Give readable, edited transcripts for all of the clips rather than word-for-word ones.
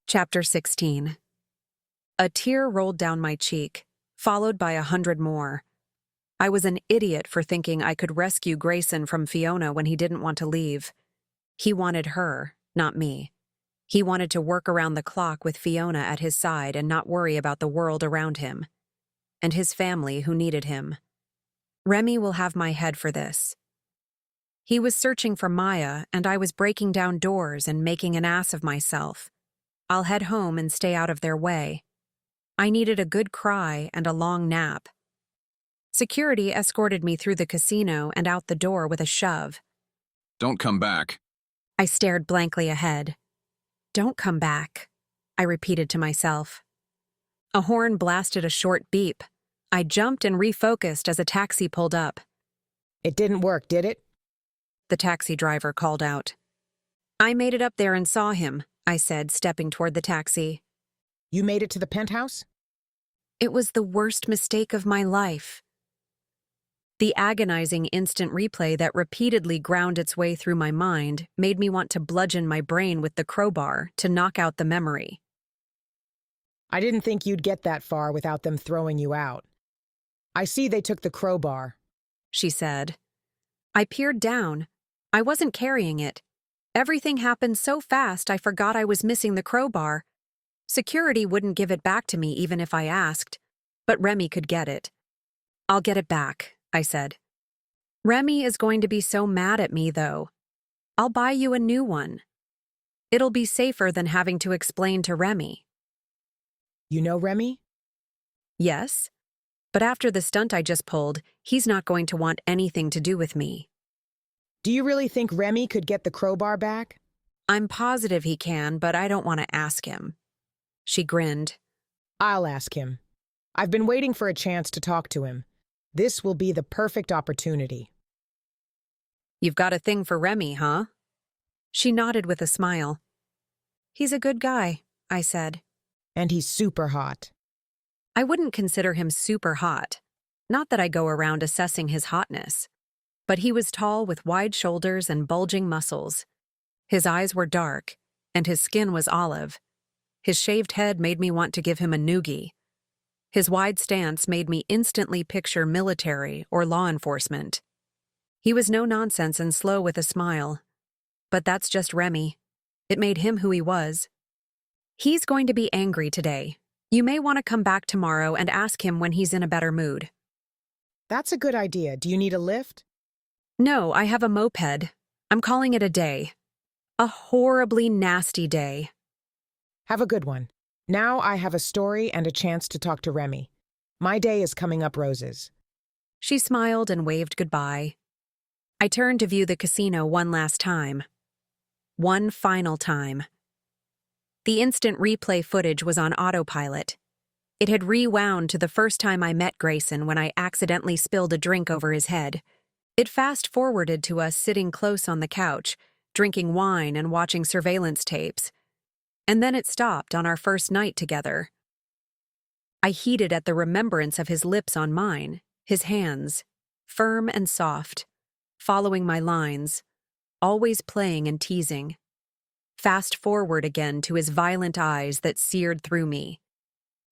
Chapter 16. A tear rolled down my cheek, followed by 100 more. I was an idiot for thinking I could rescue Grayson from Fiona when he didn't want to leave. He wanted her, not me. He wanted to work around the clock with Fiona at his side and not worry about the world around him. And his family who needed him. Remy will have my head for this. He was searching for Maya, and I was breaking down doors and making an ass of myself. I'll head home and stay out of their way. I needed a good cry and a long nap. Security escorted me through the casino and out the door with a shove. Don't come back. I stared blankly ahead. Don't come back, I repeated to myself. A horn blasted a short beep. I jumped and refocused as a taxi pulled up. It didn't work, did it? The taxi driver called out. I made it up there and saw him, I said, stepping toward the taxi. You made it to the penthouse? It was the worst mistake of my life. The agonizing instant replay that repeatedly ground its way through my mind made me want to bludgeon my brain with the crowbar to knock out the memory. I didn't think you'd get that far without them throwing you out. I see they took the crowbar, she said. I peered down. I wasn't carrying it. Everything happened so fast I forgot I was missing the crowbar. Security wouldn't give it back to me even if I asked, but Remy could get it. I'll get it back, I said. Remy is going to be so mad at me, though. I'll buy you a new one. It'll be safer than having to explain to Remy. You know Remy? Yes, but after the stunt I just pulled, he's not going to want anything to do with me. Do you really think Remy could get the crowbar back? I'm positive he can, but I don't want to ask him. She grinned. I'll ask him. I've been waiting for a chance to talk to him. This will be the perfect opportunity. You've got a thing for Remy, huh? She nodded with a smile. He's a good guy, I said. And he's super hot. I wouldn't consider him super hot. Not that I go around assessing his hotness. But he was tall with wide shoulders and bulging muscles. His eyes were dark, and his skin was olive. His shaved head made me want to give him a noogie. His wide stance made me instantly picture military or law enforcement. He was no nonsense and slow with a smile. But that's just Remy. It made him who he was. He's going to be angry today. You may want to come back tomorrow and ask him when he's in a better mood. That's a good idea. Do you need a lift? No, I have a moped. I'm calling it a day. A horribly nasty day. Have a good one. Now I have a story and a chance to talk to Remy. My day is coming up roses. She smiled and waved goodbye. I turned to view the casino one last time. One final time. The instant replay footage was on autopilot. It had rewound to the first time I met Grayson when I accidentally spilled a drink over his head. It fast-forwarded to us sitting close on the couch, drinking wine and watching surveillance tapes. And then it stopped on our first night together. I heated at the remembrance of his lips on mine, his hands, firm and soft, following my lines, always playing and teasing. Fast forward again to his violent eyes that seared through me.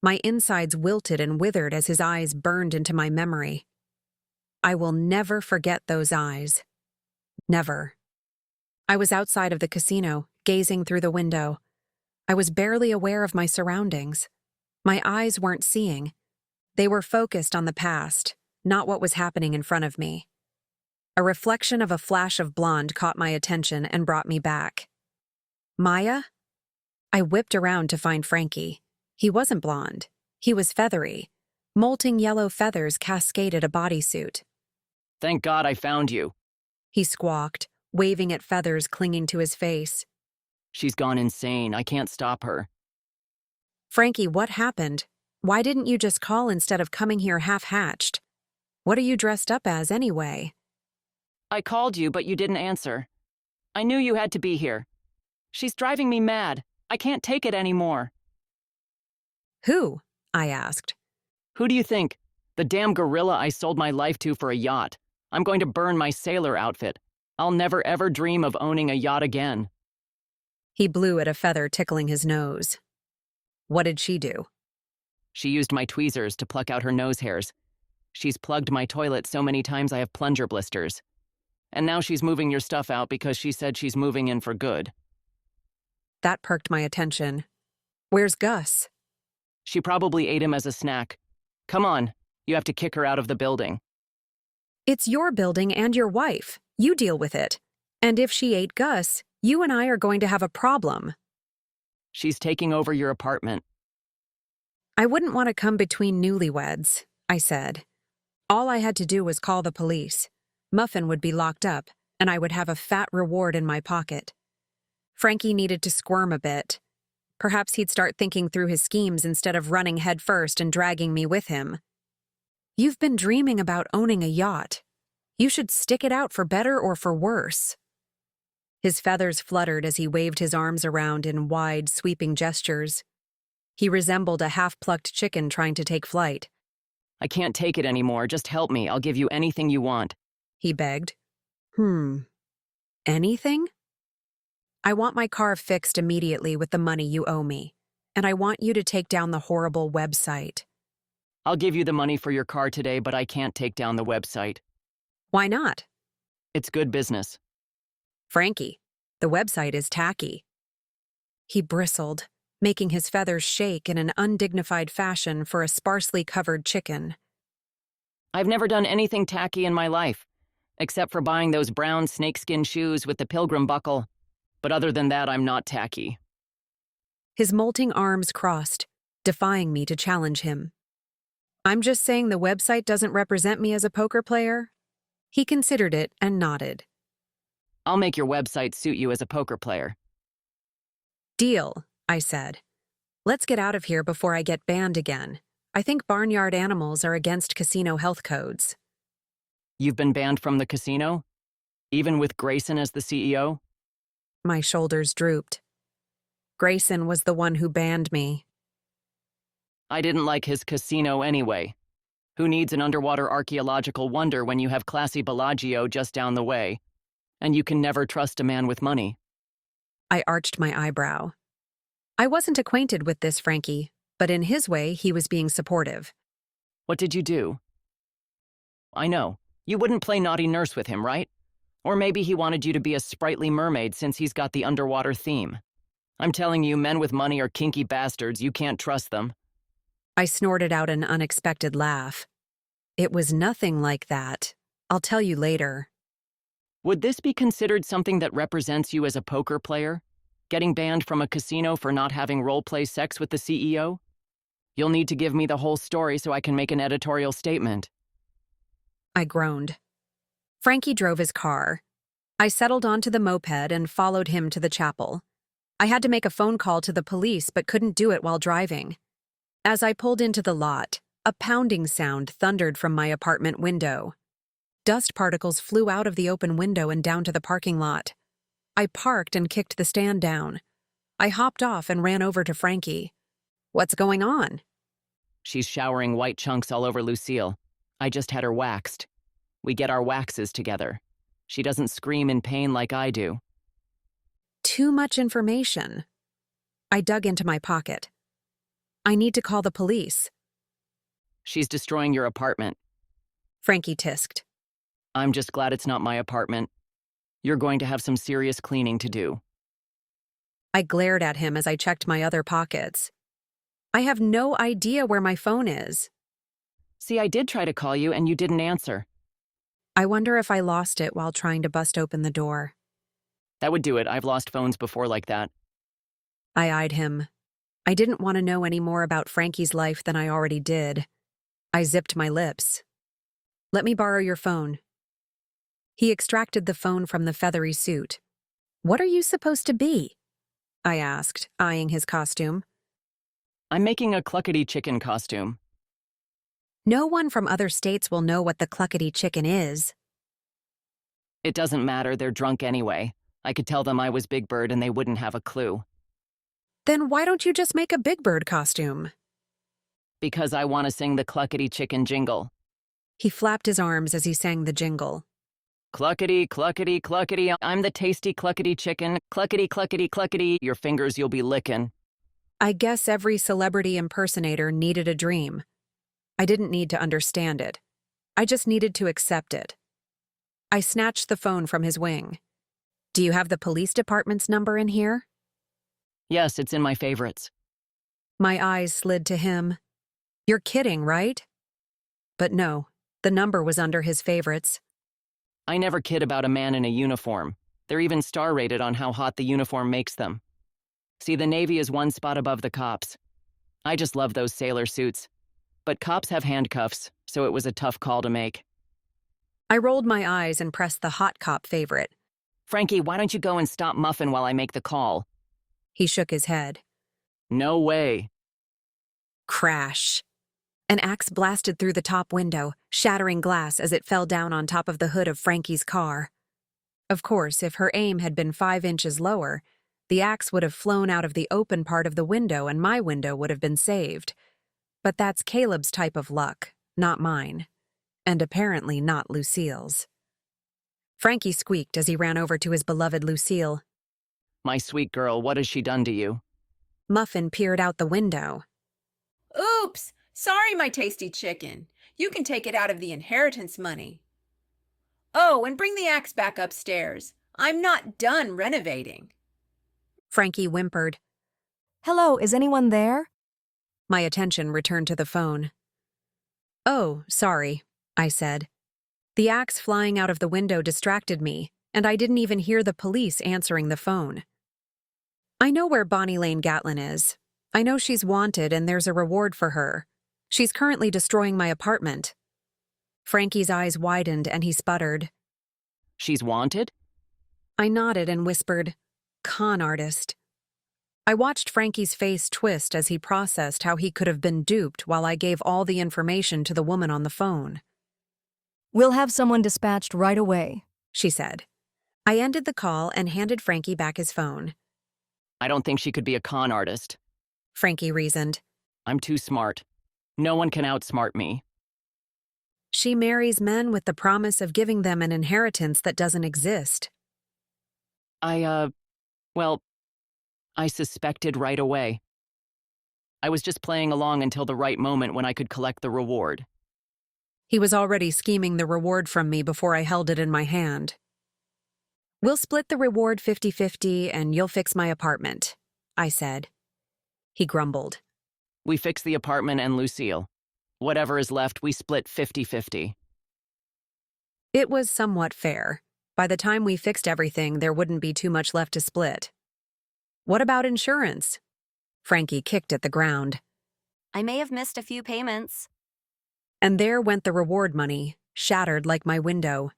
My insides wilted and withered as his eyes burned into my memory. I will never forget those eyes. Never. I was outside of the casino, gazing through the window. I was barely aware of my surroundings. My eyes weren't seeing. They were focused on the past, not what was happening in front of me. A reflection of a flash of blonde caught my attention and brought me back. Maya? I whipped around to find Frankie. He wasn't blonde. He was feathery. Molting yellow feathers cascaded a bodysuit. Thank God I found you. He squawked, waving at feathers clinging to his face. She's gone insane. I can't stop her. Frankie, what happened? Why didn't you just call instead of coming here half-hatched? What are you dressed up as anyway? I called you, but you didn't answer. I knew you had to be here. She's driving me mad. I can't take it anymore. Who? I asked. Who do you think? The damn gorilla I sold my life to for a yacht. I'm going to burn my sailor outfit. I'll never ever dream of owning a yacht again. He blew at a feather tickling his nose. What did she do? She used my tweezers to pluck out her nose hairs. She's plugged my toilet so many times I have plunger blisters. And now she's moving your stuff out because she said she's moving in for good. That perked my attention. Where's Gus? She probably ate him as a snack. Come on, you have to kick her out of the building. It's your building and your wife. You deal with it. And if she ate Gus, you and I are going to have a problem. She's taking over your apartment. I wouldn't want to come between newlyweds, I said. All I had to do was call the police. Muffin would be locked up, and I would have a fat reward in my pocket. Frankie needed to squirm a bit. Perhaps he'd start thinking through his schemes instead of running headfirst and dragging me with him. You've been dreaming about owning a yacht. You should stick it out for better or for worse. His feathers fluttered as he waved his arms around in wide, sweeping gestures. He resembled a half-plucked chicken trying to take flight. I can't take it anymore. Just help me. I'll give you anything you want. He begged. Anything? I want my car fixed immediately with the money you owe me, and I want you to take down the horrible website. I'll give you the money for your car today, but I can't take down the website. Why not? It's good business. Frankie, the website is tacky. He bristled, making his feathers shake in an undignified fashion for a sparsely covered chicken. I've never done anything tacky in my life, except for buying those brown snakeskin shoes with the pilgrim buckle. But other than that, I'm not tacky. His molting arms crossed, defying me to challenge him. I'm just saying the website doesn't represent me as a poker player. He considered it and nodded. I'll make your website suit you as a poker player. Deal, I said. Let's get out of here before I get banned again. I think barnyard animals are against casino health codes. You've been banned from the casino? Even with Grayson as the CEO? My shoulders drooped. Grayson was the one who banned me. I didn't like his casino anyway. Who needs an underwater archaeological wonder when you have classy Bellagio just down the way? And you can never trust a man with money. I arched my eyebrow. I wasn't acquainted with this Frankie, but in his way, he was being supportive. What did you do? I know. You wouldn't play naughty nurse with him, right? Or maybe he wanted you to be a sprightly mermaid since he's got the underwater theme. I'm telling you, men with money are kinky bastards. You can't trust them. I snorted out an unexpected laugh. It was nothing like that. I'll tell you later. Would this be considered something that represents you as a poker player? Getting banned from a casino for not having role-play sex with the CEO? You'll need to give me the whole story so I can make an editorial statement. I groaned. Frankie drove his car. I settled onto the moped and followed him to the chapel. I had to make a phone call to the police but couldn't do it while driving. As I pulled into the lot, a pounding sound thundered from my apartment window. Dust particles flew out of the open window and down to the parking lot. I parked and kicked the stand down. I hopped off and ran over to Frankie. What's going on? She's showering white chunks all over Lucille. I just had her waxed. We get our waxes together. She doesn't scream in pain like I do. Too much information. I dug into my pocket. I need to call the police. She's destroying your apartment. Frankie tisked. I'm just glad it's not my apartment. You're going to have some serious cleaning to do. I glared at him as I checked my other pockets. I have no idea where my phone is. See, I did try to call you and you didn't answer. I wonder if I lost it while trying to bust open the door. That would do it. I've lost phones before like that. I eyed him. I didn't want to know any more about Frankie's life than I already did. I zipped my lips. Let me borrow your phone. He extracted the phone from the feathery suit. What are you supposed to be? I asked, eyeing his costume. I'm making a cluckety chicken costume. No one from other states will know what the cluckety chicken is. It doesn't matter, they're drunk anyway. I could tell them I was Big Bird and they wouldn't have a clue. Then why don't you just make a Big Bird costume? Because I want to sing the cluckety chicken jingle. He flapped his arms as he sang the jingle. Cluckety, cluckety, cluckety, I'm the tasty cluckety chicken. Cluckety, cluckety, cluckety, your fingers you'll be licking. I guess every celebrity impersonator needed a dream. I didn't need to understand it. I just needed to accept it. I snatched the phone from his wing. Do you have the police department's number in here? Yes, it's in my favorites. My eyes slid to him. You're kidding, right? But no, the number was under his favorites. I never kid about a man in a uniform. They're even star-rated on how hot the uniform makes them. See, the Navy is one spot above the cops. I just love those sailor suits. But cops have handcuffs, so it was a tough call to make. I rolled my eyes and pressed the hot cop favorite. Frankie, why don't you go and stop Muffin while I make the call? He shook his head. No way. Crash. An axe blasted through the top window, shattering glass as it fell down on top of the hood of Frankie's car. Of course, if her aim had been 5 inches lower, the axe would have flown out of the open part of the window and my window would have been saved. But that's Caleb's type of luck, not mine. And apparently not Lucille's. Frankie squeaked as he ran over to his beloved Lucille. My sweet girl, what has she done to you? Muffin peered out the window. Oops! Sorry, my tasty chicken. You can take it out of the inheritance money. Oh, and bring the axe back upstairs. I'm not done renovating. Frankie whimpered. Hello, is anyone there? My attention returned to the phone. Oh, sorry, I said. The axe flying out of the window distracted me, and I didn't even hear the police answering the phone. I know where Bonnie Lane Gatlin is. I know she's wanted and there's a reward for her. She's currently destroying my apartment. Frankie's eyes widened and he sputtered. She's wanted? I nodded and whispered, con artist. I watched Frankie's face twist as he processed how he could have been duped while I gave all the information to the woman on the phone. We'll have someone dispatched right away, She said. I ended the call and handed Frankie back his phone. I don't think she could be a con artist. Frankie reasoned. I'm too smart. No one can outsmart me. She marries men with the promise of giving them an inheritance that doesn't exist. I suspected right away. I was just playing along until the right moment when I could collect the reward. He was already scheming the reward from me before I held it in my hand. We'll split the reward 50-50 and you'll fix my apartment, I said. He grumbled. We fix the apartment and Lucille. Whatever is left, we split 50-50. It was somewhat fair. By the time we fixed everything, there wouldn't be too much left to split. What about insurance? Frankie kicked at the ground. I may have missed a few payments. And there went the reward money, shattered like my window.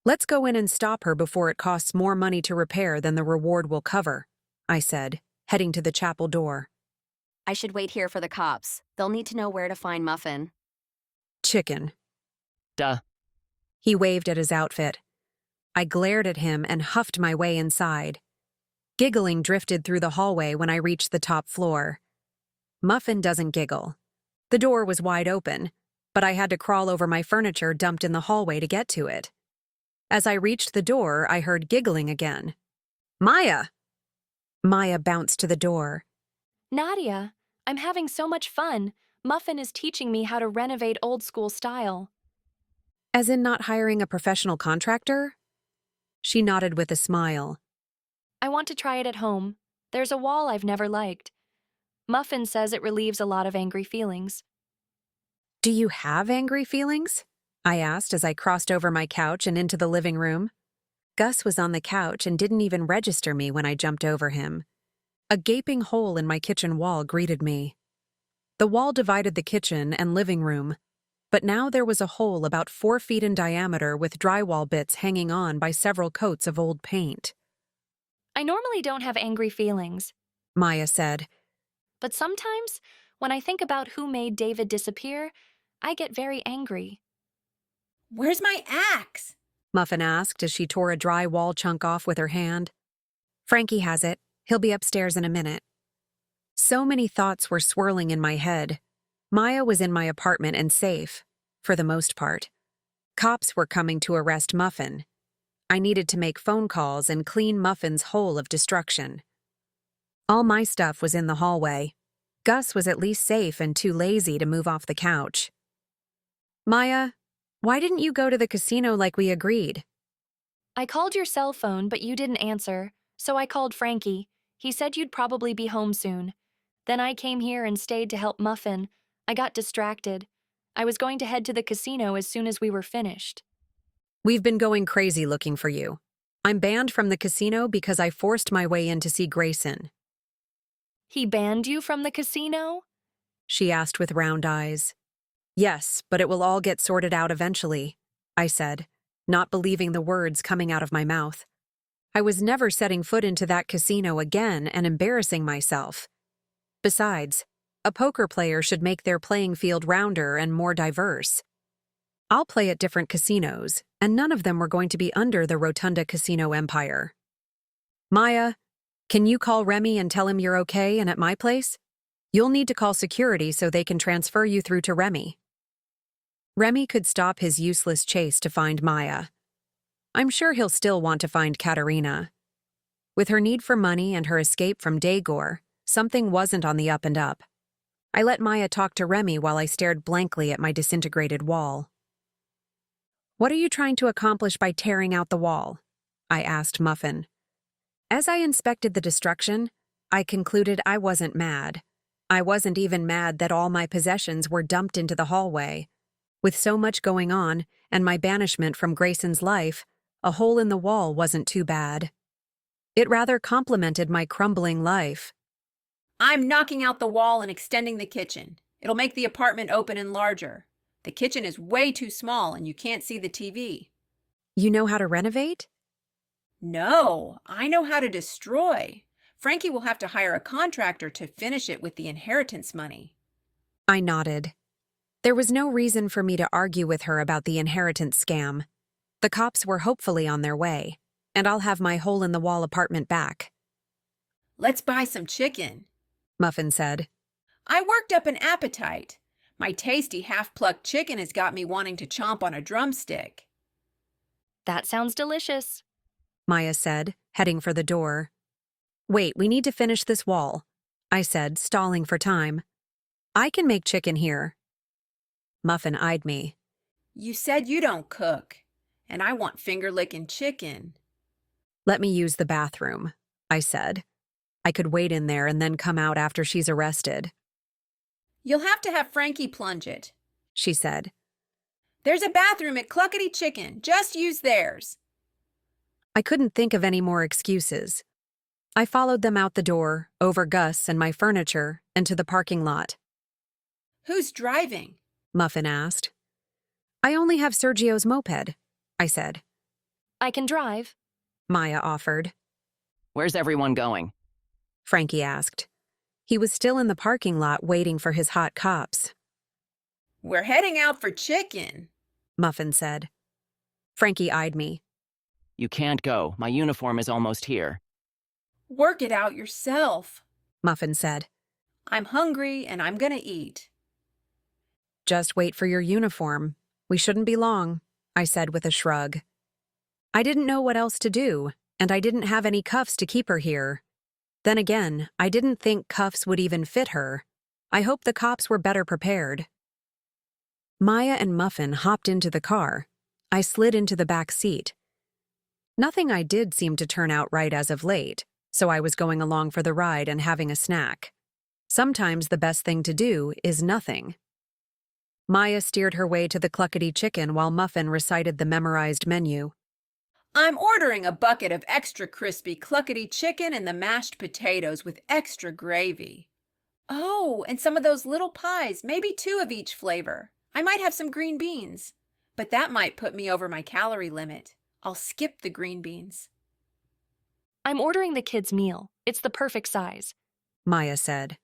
Let's go in and stop her before it costs more money to repair than the reward will cover, I said, heading to the chapel door. I should wait here for the cops. They'll need to know where to find Muffin. Chicken. Duh. He waved at his outfit. I glared at him and huffed my way inside. Giggling drifted through the hallway when I reached the top floor. Muffin doesn't giggle. The door was wide open, but I had to crawl over my furniture dumped in the hallway to get to it. As I reached the door, I heard giggling again. Maya! Maya bounced to the door. Nadia, I'm having so much fun. Muffin is teaching me how to renovate old school style. As in not hiring a professional contractor? She nodded with a smile. I want to try it at home. There's a wall I've never liked. Muffin says it relieves a lot of angry feelings. Do you have angry feelings? I asked as I crossed over my couch and into the living room. Gus was on the couch and didn't even register me when I jumped over him. A gaping hole in my kitchen wall greeted me. The wall divided the kitchen and living room, but now there was a hole about 4 feet in diameter with drywall bits hanging on by several coats of old paint. I normally don't have angry feelings, Maya said. but sometimes, when I think about who made David disappear, I get very angry. Where's my axe? Muffin asked as she tore a dry wall chunk off with her hand. Frankie has it. He'll be upstairs in a minute. So many thoughts were swirling in my head. Maya was in my apartment and safe, for the most part. Cops were coming to arrest Muffin. I needed to make phone calls and clean Muffin's hole of destruction. All my stuff was in the hallway. Gus was at least safe and too lazy to move off the couch. Maya, why didn't you go to the casino like we agreed? I called your cell phone, but you didn't answer, so I called Frankie. He said you'd probably be home soon. Then I came here and stayed to help Muffin. I got distracted. I was going to head to the casino as soon as we were finished. We've been going crazy looking for you. I'm banned from the casino because I forced my way in to see Grayson. He banned you from the casino? She asked with round eyes. Yes, but it will all get sorted out eventually, I said, not believing the words coming out of my mouth. I was never setting foot into that casino again and embarrassing myself. Besides, a poker player should make their playing field rounder and more diverse. I'll play at different casinos, and none of them were going to be under the Rotunda Casino empire. Maya, can you call Remy and tell him you're okay and at my place? You'll need to call security so they can transfer you through to Remy. Remy could stop his useless chase to find Maya. I'm sure he'll still want to find Katerina. With her need for money and her escape from Daegor, something wasn't on the up and up. I let Maya talk to Remy while I stared blankly at my disintegrated wall. What are you trying to accomplish by tearing out the wall? I asked Muffin. As I inspected the destruction, I concluded I wasn't mad. I wasn't even mad that all my possessions were dumped into the hallway. With so much going on, and my banishment from Grayson's life, a hole in the wall wasn't too bad. It rather complemented my crumbling life. I'm knocking out the wall and extending the kitchen. It'll make the apartment open and larger. The kitchen is way too small and you can't see the TV. You know how to renovate? No, I know how to destroy. Frankie will have to hire a contractor to finish it with the inheritance money. I nodded. There was no reason for me to argue with her about the inheritance scam. The cops were hopefully on their way, and I'll have my hole-in-the-wall apartment back. Let's buy some chicken, Muffin said. I worked up an appetite. My tasty half-plucked chicken has got me wanting to chomp on a drumstick. That sounds delicious. Maya said, heading for the door. Wait, we need to finish this wall, I said, stalling for time. I can make chicken here. Muffin eyed me. You said you don't cook, and I want finger-licking chicken. Let me use the bathroom, I said. I could wait in there and then come out after she's arrested. You'll have to have Frankie plunge it, she said. There's a bathroom at Cluckety Chicken. Just use theirs. I couldn't think of any more excuses. I followed them out the door, over Gus and my furniture, and to the parking lot. Who's driving? Muffin asked. I only have Sergio's moped, I said. I can drive. Maya offered. Where's everyone going? Frankie asked. He was still in the parking lot waiting for his hot cops. We're heading out for chicken, Muffin said. Frankie eyed me. You can't go. My uniform is almost here. Work it out yourself, Muffin said. I'm hungry and I'm gonna eat. Just wait for your uniform. We shouldn't be long, I said with a shrug. I didn't know what else to do, and I didn't have any cuffs to keep her here. Then again, I didn't think cuffs would even fit her. I hope the cops were better prepared. Maya and Muffin hopped into the car. I slid into the back seat. Nothing I did seemed to turn out right as of late, so I was going along for the ride and having a snack. Sometimes the best thing to do is nothing. Maya steered her way to the Cluckety Chicken while Muffin recited the memorized menu. I'm ordering a bucket of extra crispy Cluckety Chicken and the mashed potatoes with extra gravy. Oh, and some of those little pies, maybe 2 of each flavor. I might have some green beans, but that might put me over my calorie limit. I'll skip the green beans. I'm ordering the kids' meal. It's the perfect size. Maya said.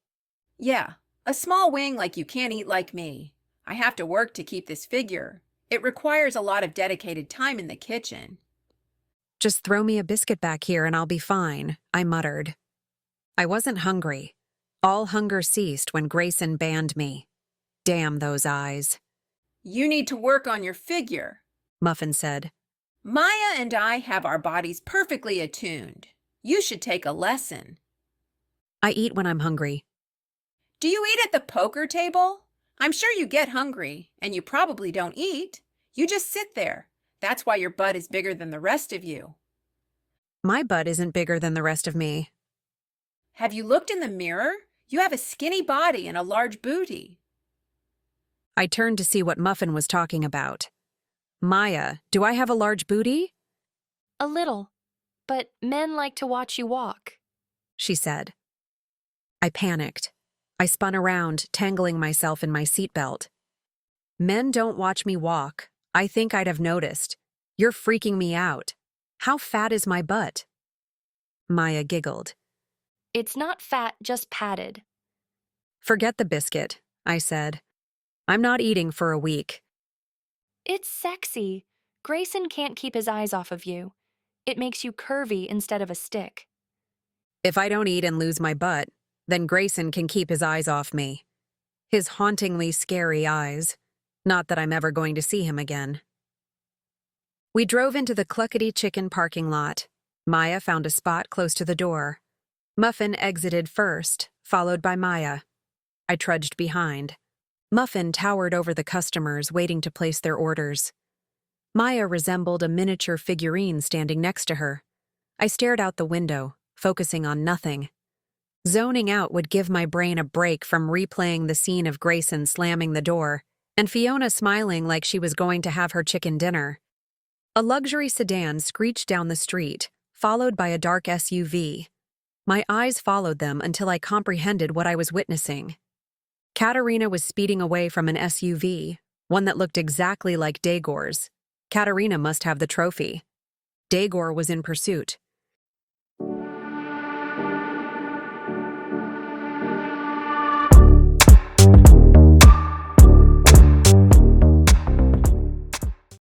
Yeah, a small wing like you can't eat like me. I have to work to keep this figure. It requires a lot of dedicated time in the kitchen. Just throw me a biscuit back here and I'll be fine, I muttered. I wasn't hungry. All hunger ceased when Grayson banned me. Damn those eyes. You need to work on your figure, Muffin said. Maya and I have our bodies perfectly attuned. You should take a lesson. I eat when I'm hungry. Do you eat at the poker table? I'm sure you get hungry, and you probably don't eat. You just sit there. That's why your butt is bigger than the rest of you. My butt isn't bigger than the rest of me. Have you looked in the mirror? You have a skinny body and a large booty. I turned to see what Muffin was talking about. Maya, do I have a large booty? A little. But men like to watch you walk. She said. I panicked. I spun around, tangling myself in my seatbelt. Men don't watch me walk. I think I'd have noticed. You're freaking me out. How fat is my butt? Maya giggled. It's not fat, just padded. Forget the biscuit, I said. I'm not eating for a week. It's sexy. Grayson can't keep his eyes off of you. It makes you curvy instead of a stick. If I don't eat and lose my butt, then Grayson can keep his eyes off me. His hauntingly scary eyes. Not that I'm ever going to see him again. We drove into the Cluckety Chicken parking lot. Maya found a spot close to the door. Muffin exited first, followed by Maya. I trudged behind. Muffin towered over the customers waiting to place their orders. Maya resembled a miniature figurine standing next to her. I stared out the window, focusing on nothing. Zoning out would give my brain a break from replaying the scene of Grayson slamming the door and Fiona smiling like she was going to have her chicken dinner. A luxury sedan screeched down the street, followed by a dark SUV. My eyes followed them until I comprehended what I was witnessing. Katerina was speeding away from an SUV, one that looked exactly like Dagor's. Katerina must have the trophy. Dagor was in pursuit.